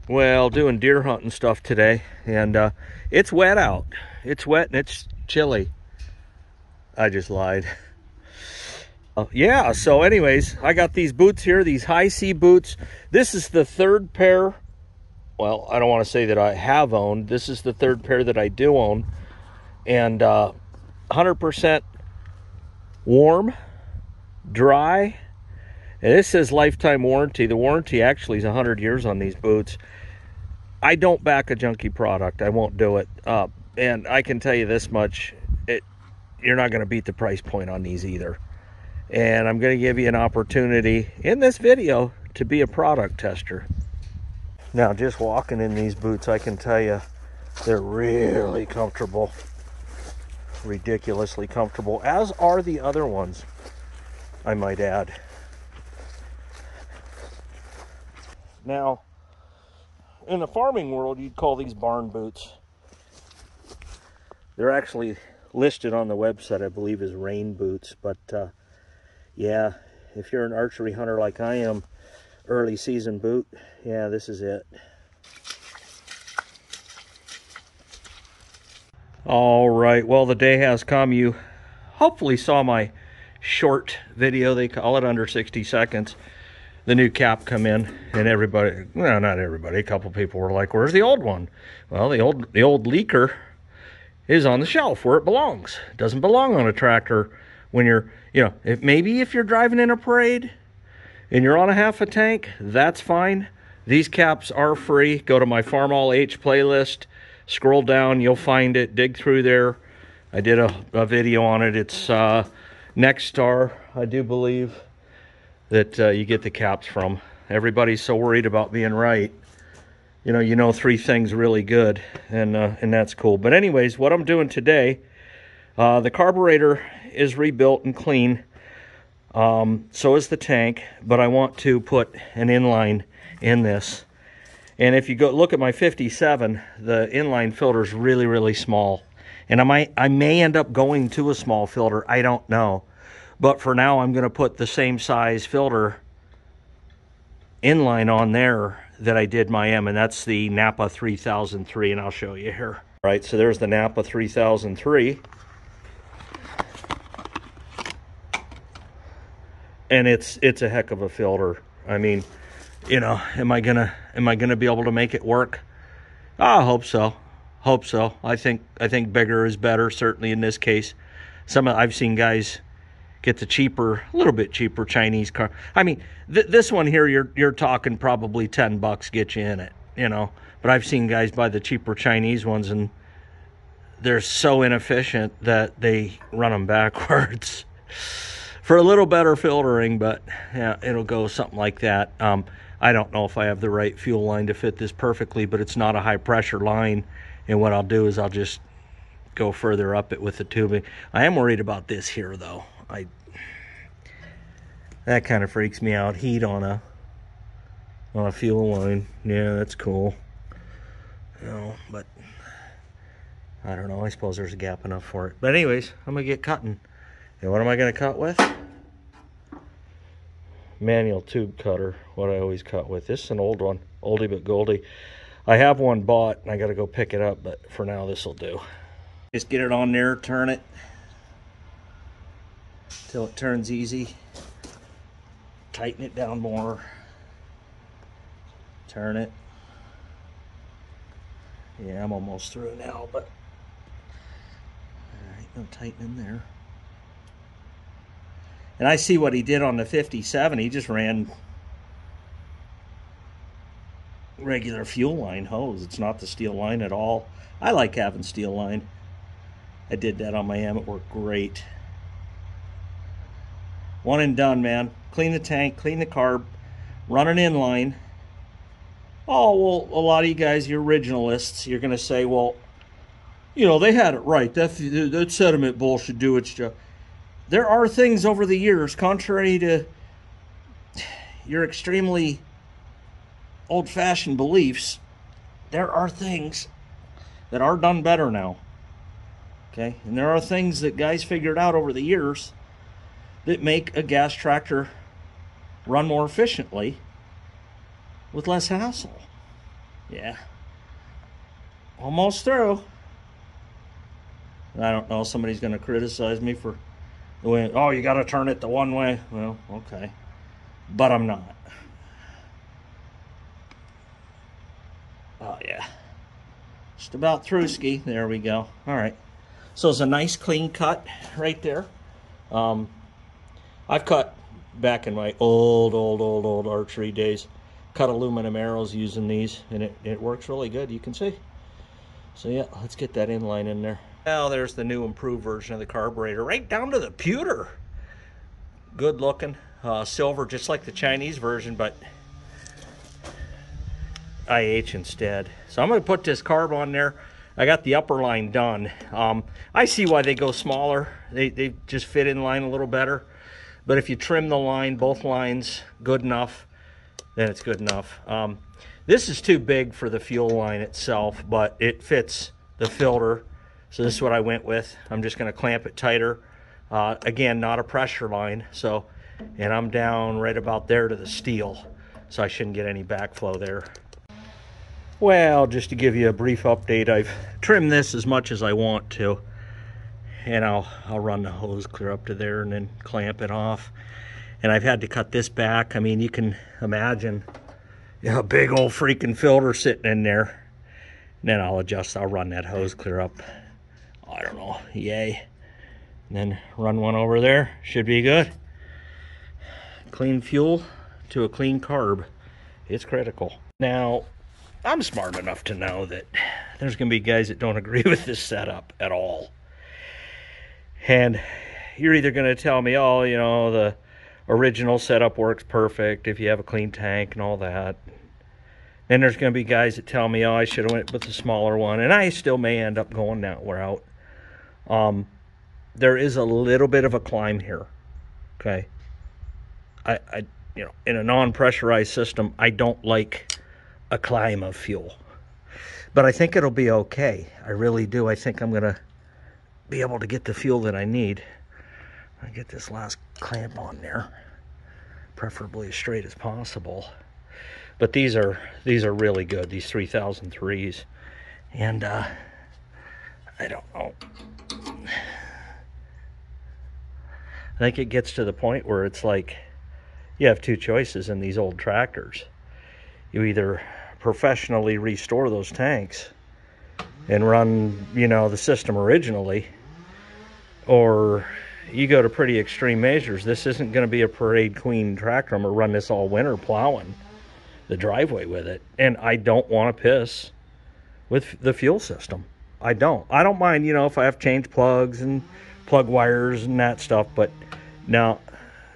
Well, doing deer hunting stuff today, and it's wet out. It's wet and it's chilly. I just lied. Yeah, so anyways, I got these boots here, these high C boots. This is the third pair. Well, I don't want to say that I have owned. This is the third pair that I do own. And 100% warm, dry. And this says lifetime warranty. The warranty actually is 100 years on these boots. I don't back a junky product. I won't do it. And I can tell you this much. You're not going to beat the price point on these either. And I'm going to give you an opportunity in this video to be a product tester. Now, just walking in these boots, I can tell you they're really comfortable. Ridiculously comfortable, as are the other ones, I might add. Now, in the farming world, you'd call these barn boots. They're actually listed on the website, I believe, as rain boots. But yeah, if you're an archery hunter like I am, early season boot, yeah, this is it. All right, well, the day has come. You hopefully saw my short video. They call it under 60 seconds. The new cap come in, and everybody, well, not everybody, a couple people were like, where's the old one? Well, the old leaker is on the shelf where it belongs. It doesn't belong on a tractor when you're, maybe if you're driving in a parade and you're on a half a tank, that's fine. These caps are free. Go to my Farmall H playlist, scroll down, you'll find it, dig through there. I did a video on it. It's Next Star, I do believe, that you get the caps from. Everybody's so worried about being right. You know three things really good, and that's cool. But anyways, what I'm doing today, the carburetor is rebuilt and clean. So is the tank, but I want to put an inline in this. And if you go look at my 57, the inline filter is really, really small. And I may end up going to a small filter. I don't know. But for now, I'm going to put the same size filter inline on there that I did my M, and that's the Napa 3003, and I'll show you here. All right, so there's the Napa 3003. And it's a heck of a filter. I mean, am I gonna be able to make it work? I hope so. Hope so. I think bigger is better, certainly in this case. I've seen guys get the a little bit cheaper Chinese car. I mean, this one here, you're talking probably $10 get you in it, But I've seen guys buy the cheaper Chinese ones, and they're so inefficient that they run them backwards for a little better filtering. But yeah, it'll go something like that. I don't know if I have the right fuel line to fit this perfectly, but it's not a high pressure line. And what I'll do is I'll just go further up it with the tubing. I am worried about this here, though. That kind of freaks me out. Heat on a fuel line. Yeah, that's cool. But I don't know. I suppose there's a gap enough for it. But anyways, I'm gonna get cutting. And what am I gonna cut with? Manual tube cutter. What I always cut with. This is an old one, oldie but goldie. I have one bought, and I gotta go pick it up. But for now, this will do. Just get it on there, turn it till it turns easy. Tighten it down more. Turn it. Yeah, I'm almost through now, but alright, no tighten in there. And I see what he did on the 57. He just ran regular fuel line hose. It's not the steel line at all. I like having steel line. I did that on my M. It worked great. One and done, man. Clean the tank, clean the carb, run an inline. Oh, well, a lot of you guys, you're originalists. You're going to say, well, they had it right. That sediment bowl should do its job. There are things over the years, contrary to your extremely old-fashioned beliefs, there are things that are done better now. Okay? And there are things that guys figured out over the years that make a gas tractor run more efficiently with less hassle. Yeah. Almost through. I don't know, somebody's going to criticize me for the way, oh, you got to turn it the one way. Well, okay. But I'm not. Oh, yeah. Just about through ski. There we go. All right. So it's a nice clean cut right there. I've cut back in my old archery days, cut aluminum arrows using these, and it works really good, you can see. So yeah, let's get that inline in there. Now there's the new improved version of the carburetor, right down to the pewter. Good looking, silver, just like the Chinese version, but IH instead. So I'm going to put this carb on there. I got the upper line done. I see why they go smaller. They just fit in line a little better. But if you trim the line, both lines, good enough, then it's good enough. This is too big for the fuel line itself, but it fits the filter. So this is what I went with. I'm just going to clamp it tighter. Again, not a pressure line. So, and I'm down right about there to the steel. So I shouldn't get any backflow there. Well, just to give you a brief update, I've trimmed this as much as I want to. And I'll run the hose clear up to there and then clamp it off. And I've had to cut this back. I mean, you can imagine, you know, a big old freaking filter sitting in there. And then I'll run that hose clear up. I don't know, yay. And then run one over there, should be good. Clean fuel to a clean carb. It's critical. Now, I'm smart enough to know that there's gonna be guys that don't agree with this setup at all. And you're either going to tell me, oh, you know, the original setup works perfect if you have a clean tank and all that. Then there's going to be guys that tell me, oh, I should have went with the smaller one. And I still may end up going that route. There is a little bit of a climb here. Okay. You know, in a non-pressurized system, I don't like a climb of fuel. But I think it'll be okay. I really do. I think I'm going to be able to get the fuel that I need. I get this last clamp on there, preferably as straight as possible. But these are really good, these 3003s, and I don't know. I think it gets to the point where it's like you have two choices in these old tractors. You either professionally restore those tanks and run, you know, the system originally, or you go to pretty extreme measures. This isn't going to be a parade queen tractor. I'm going to run this all winter plowing the driveway with it. And I don't want to piss with the fuel system. I don't mind, you know, if I have to change plugs and plug wires and that stuff, but no,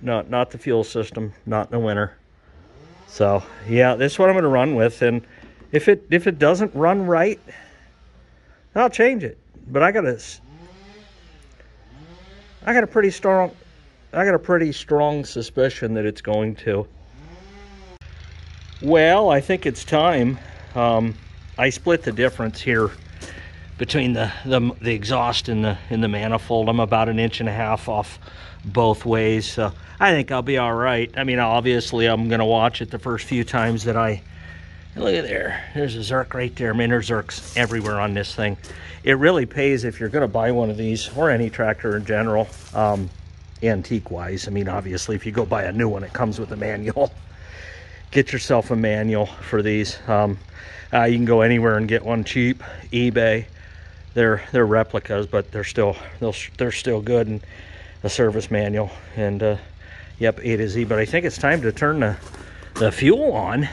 not the fuel system, not in the winter. So yeah, this is what I'm going to run with. And if it doesn't run right, I'll change it. But I got a pretty strong suspicion that it's going to. Well, I think it's time. I split the difference here between the exhaust and the manifold. I'm about 1.5 inches off both ways, so I think I'll be all right. I mean, obviously, I'm gonna watch it the first few times that I look at there. There's a Zerk right there. I mean, there's Zerks everywhere on this thing. It really pays if you're going to buy one of these, or any tractor in general, antique-wise. I mean, obviously, if you go buy a new one, it comes with a manual. Get yourself a manual for these. You can go anywhere and get one cheap. eBay. They're replicas, but they're still good, and a service manual. And yep, A to Z. But I think it's time to turn the fuel on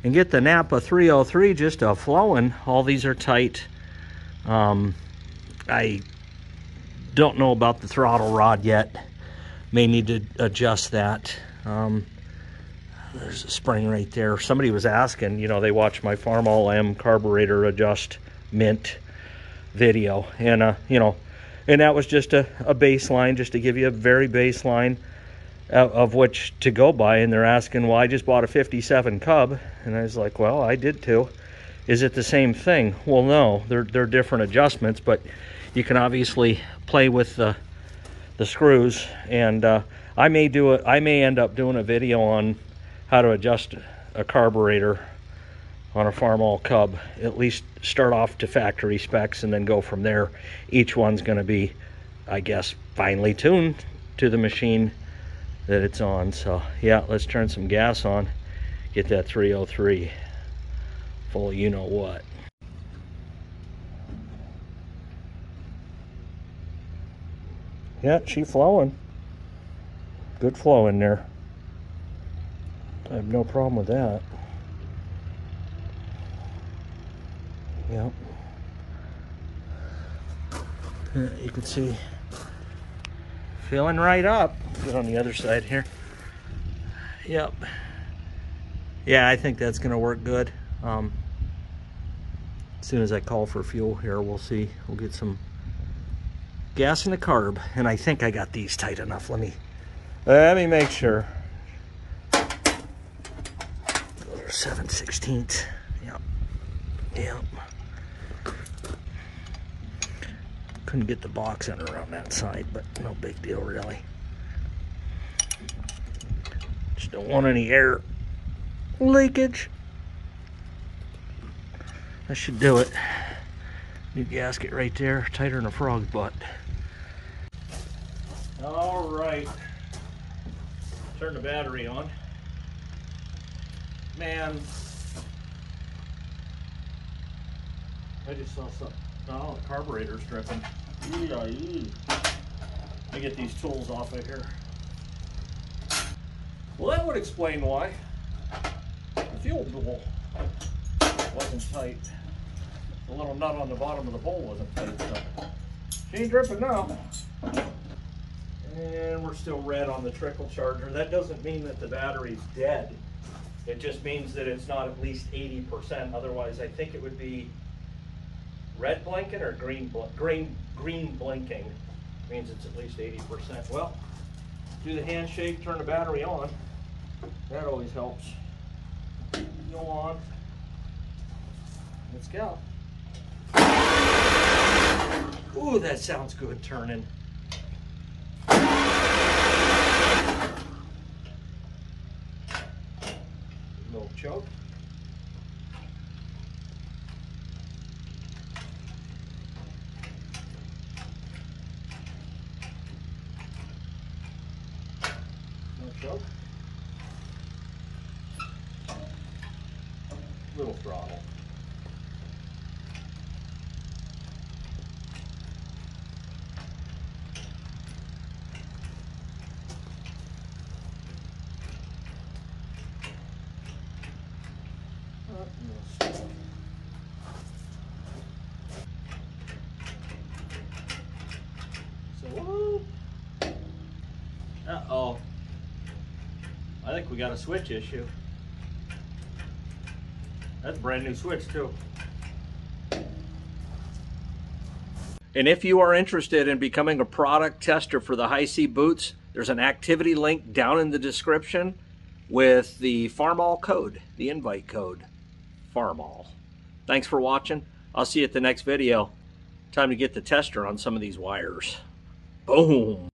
and get the Napa 303 just flowing. All these are tight. I don't know about the throttle rod yet. May need to adjust that. There's a spring right there. Somebody was asking, you know, they watched my Farmall carburetor adjustment video, and you know, and that was just a baseline, just to give you a very baseline of which to go by. And they're asking, well, I just bought a 57 Cub, and I was like, well, I did too. Is it the same thing? Well, no, they're different adjustments, but you can obviously play with the screws. And I may end up doing a video on how to adjust a carburetor on a Farmall Cub. At least start off to factory specs and then go from there. Each one's going to be, I guess, finely tuned to the machine that it's on. So yeah, let's turn some gas on, get that 303 full you know what. Yeah, she's flowing. Good flow in there. I have no problem with that. Yep. You can see, filling right up. Get on the other side here. Yep. Yeah, I think that's gonna work good. As soon as I call for fuel here, we'll see. We'll get some gas in the carb, and I think I got these tight enough. Let me make sure. Those are 7/16. Yep. Yep. Couldn't get the box in around that side, but no big deal really. Just don't want any air leakage. That should do it. New gasket right there, tighter than a frog's butt. All right. Turn the battery on. Man, I just saw something. Oh, the carburetor's dripping. Let me get these tools off of here. Well, that would explain why the fuel bowl wasn't tight. The little nut on the bottom of the bowl wasn't tight. So she ain't dripping now. And we're still red on the trickle charger. That doesn't mean that the battery's dead. It just means that it's not at least 80%. Otherwise, I think it would be red blinking or green blinking. Means it's at least 80%. Well, do the handshake, turn the battery on. That always helps. Go on. Let's go. Ooh, that sounds good turning. Little choke. No choke. Little throttle. Uh-oh. I think we got a switch issue. That's a brand new switch too. And if you are interested in becoming a product tester for the High C boots, there's an activity link down in the description with the Farmall code, the invite code, Farmall. Thanks for watching. I'll see you at the next video. Time to get the tester on some of these wires. Boom.